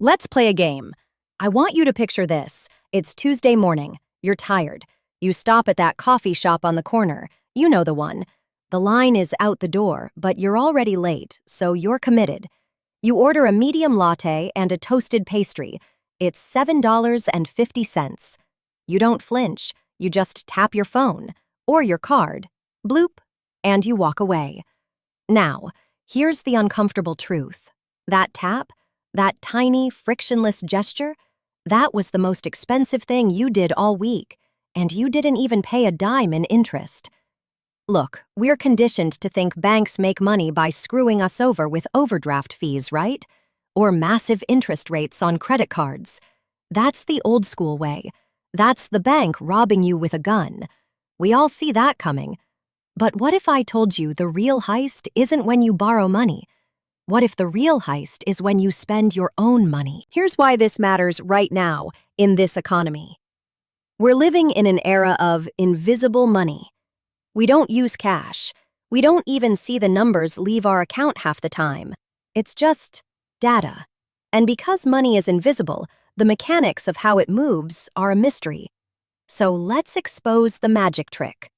Let's play a game. I want you to picture this. It's Tuesday morning. You're tired. You stop at that coffee shop on the corner. You know the one. The line is out the door, but you're already late, so you're committed. You order a medium latte and a toasted pastry. It's $7.50. You don't flinch. You just tap your phone or your card. Bloop, and you walk away. Now, here's the uncomfortable truth. That tap, that tiny, frictionless gesture, that was the most expensive thing you did all week, and you didn't even pay a dime in interest. Look, we're conditioned to think banks make money by screwing us over with overdraft fees, right? Or massive interest rates on credit cards. That's the old school way. That's the bank robbing you with a gun. We all see that coming. But what if I told you the real heist isn't when you borrow money? What if the real heist is when you spend your own money? Here's why this matters right now in this economy. We're living in an era of invisible money. We don't use cash. We don't even see the numbers leave our account half the time. It's just data. And because money is invisible, the mechanics of how it moves are a mystery. So let's expose the magic trick.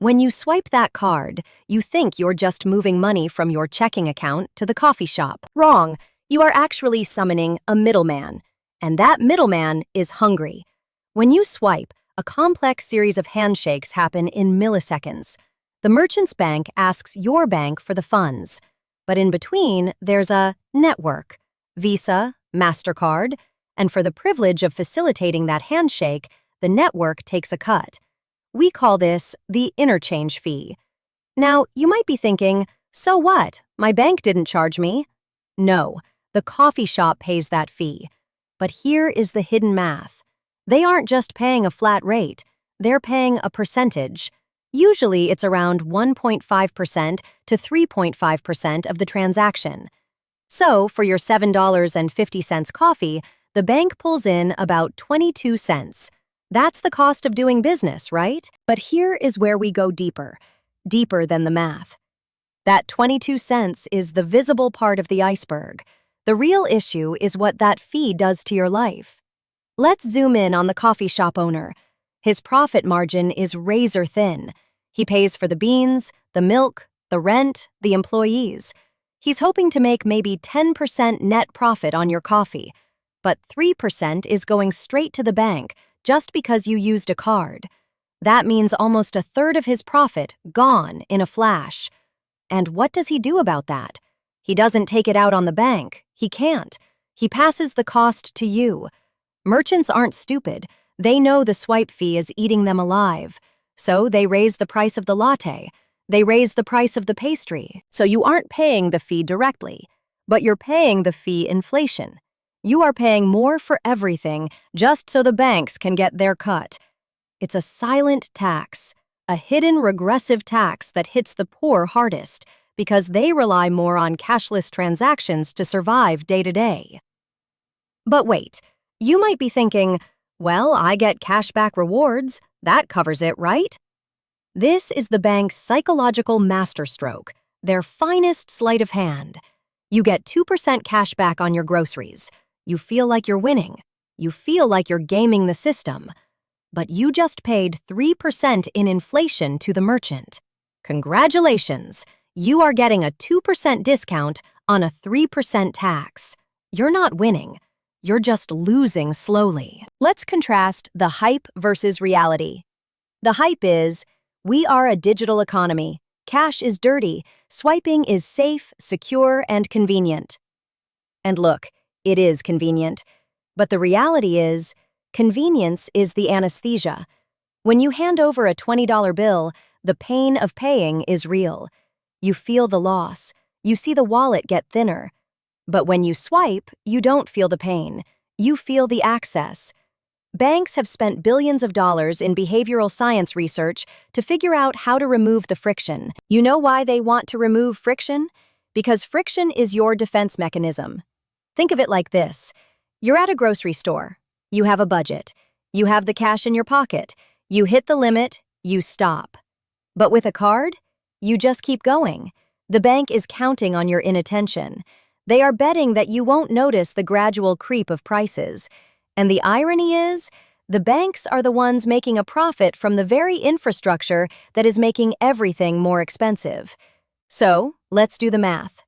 When you swipe that card, you think you're just moving money from your checking account to the coffee shop. Wrong. You are actually summoning a middleman. And that middleman is hungry. When you swipe, a complex series of handshakes happen in milliseconds. The merchant's bank asks your bank for the funds. But in between, there's a network, Visa, MasterCard, and for the privilege of facilitating that handshake, the network takes a cut. We call this the interchange fee. Now, you might be thinking, so what? My bank didn't charge me. No, the coffee shop pays that fee. But here is the hidden math. They aren't just paying a flat rate, they're paying a percentage. Usually it's around 1.5% to 3.5% of the transaction. So, for your $7.50 coffee, the bank pulls in about 22 cents. That's the cost of doing business, right? But here is where we go deeper than the math. That 22 cents is the visible part of the iceberg. The real issue is what that fee does to your life. Let's zoom in on the coffee shop owner. His profit margin is razor thin. He pays for the beans, the milk, the rent, the employees. He's hoping to make maybe 10% net profit on your coffee, but 3% is going straight to the bank just because you used a card. That means almost a third of his profit gone in a flash. And what does he do about that? He doesn't take it out on the bank. He can't. He passes the cost to you. Merchants aren't stupid. They know the swipe fee is eating them alive. So they raise the price of the latte. They raise the price of the pastry. So you aren't paying the fee directly, but you're paying the fee inflation. You are paying more for everything just so the banks can get their cut. It's a silent tax, a hidden regressive tax that hits the poor hardest because they rely more on cashless transactions to survive day to day. But wait, you might be thinking, well, I get cashback rewards. That covers it, right? This is the bank's psychological masterstroke, their finest sleight of hand. You get 2% cash back on your groceries. You feel like you're winning. You feel like you're gaming the system. But you just paid 3% in inflation to the merchant. Congratulations! You are getting a 2% discount on a 3% tax. You're not winning. You're just losing slowly. Let's contrast the hype versus reality. The hype is, we are a digital economy. Cash is dirty. Swiping is safe, secure, and convenient. And look, it is convenient. But the reality is, convenience is the anesthesia. When you hand over a $20 bill, the pain of paying is real. You feel the loss. You see the wallet get thinner. But when you swipe, you don't feel the pain. You feel the access. Banks have spent billions of dollars in behavioral science research to figure out how to remove the friction. You know why they want to remove friction? Because friction is your defense mechanism. Think of it like this. You're at a grocery store. You have a budget. You have the cash in your pocket. You hit the limit. You stop. But with a card, you just keep going. The bank is counting on your inattention. They are betting that you won't notice the gradual creep of prices. And the irony is, the banks are the ones making a profit from the very infrastructure that is making everything more expensive. So, let's do the math.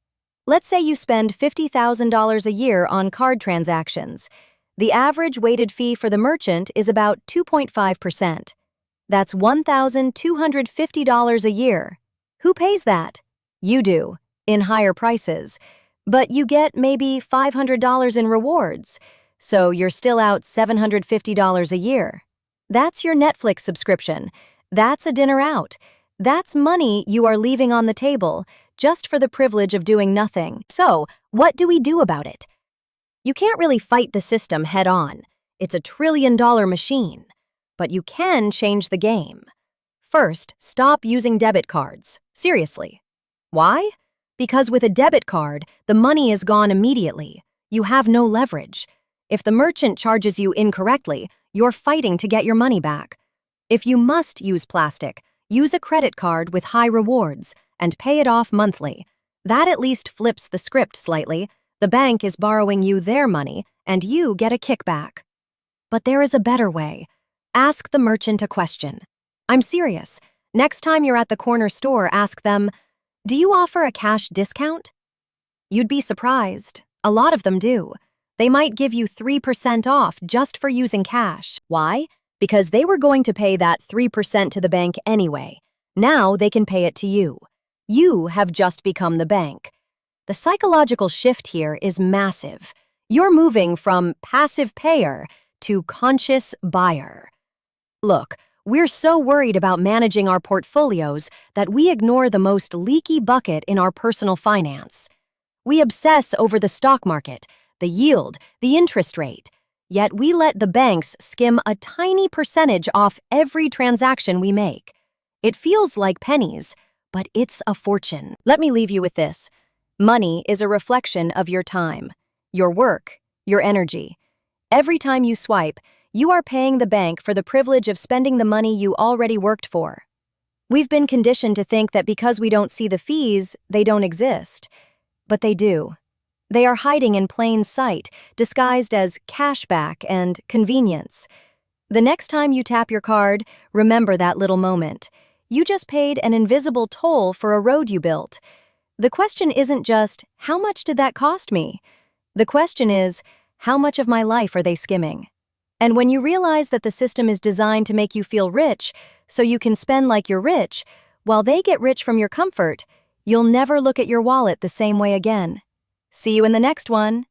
Let's say you spend $50,000 a year on card transactions. The average weighted fee for the merchant is about 2.5%. That's $1,250 a year. Who pays that? You do, in higher prices. But you get maybe $500 in rewards, so you're still out $750 a year. That's your Netflix subscription. That's a dinner out. That's money you are leaving on the table just for the privilege of doing nothing. So, what do we do about it? You can't really fight the system head on. It's a trillion-dollar machine. But you can change the game. First, stop using debit cards. Seriously. Why? Because with a debit card, the money is gone immediately. You have no leverage. If the merchant charges you incorrectly, you're fighting to get your money back. If you must use plastic, use a credit card with high rewards and pay it off monthly. That at least flips the script slightly. The bank is borrowing you their money, and you get a kickback. But there is a better way. Ask the merchant a question. I'm serious. Next time you're at the corner store, ask them, "Do you offer a cash discount?" You'd be surprised. A lot of them do. They might give you 3% off just for using cash. Why? Because they were going to pay that 3% to the bank anyway. Now they can pay it to you. You have just become the bank. The psychological shift here is massive. You're moving from passive payer to conscious buyer. Look, we're so worried about managing our portfolios that we ignore the most leaky bucket in our personal finance. We obsess over the stock market, the yield, the interest rate. Yet we let the banks skim a tiny percentage off every transaction we make. It feels like pennies, but it's a fortune. Let me leave you with this. Money is a reflection of your time, your work, your energy. Every time you swipe, you are paying the bank for the privilege of spending the money you already worked for. We've been conditioned to think that because we don't see the fees, they don't exist. But they do. They are hiding in plain sight, disguised as cashback and convenience. The next time you tap your card, remember that little moment. You just paid an invisible toll for a road you built. The question isn't just, how much did that cost me? The question is, how much of my life are they skimming? And when you realize that the system is designed to make you feel rich, so you can spend like you're rich, while they get rich from your comfort, you'll never look at your wallet the same way again. See you in the next one.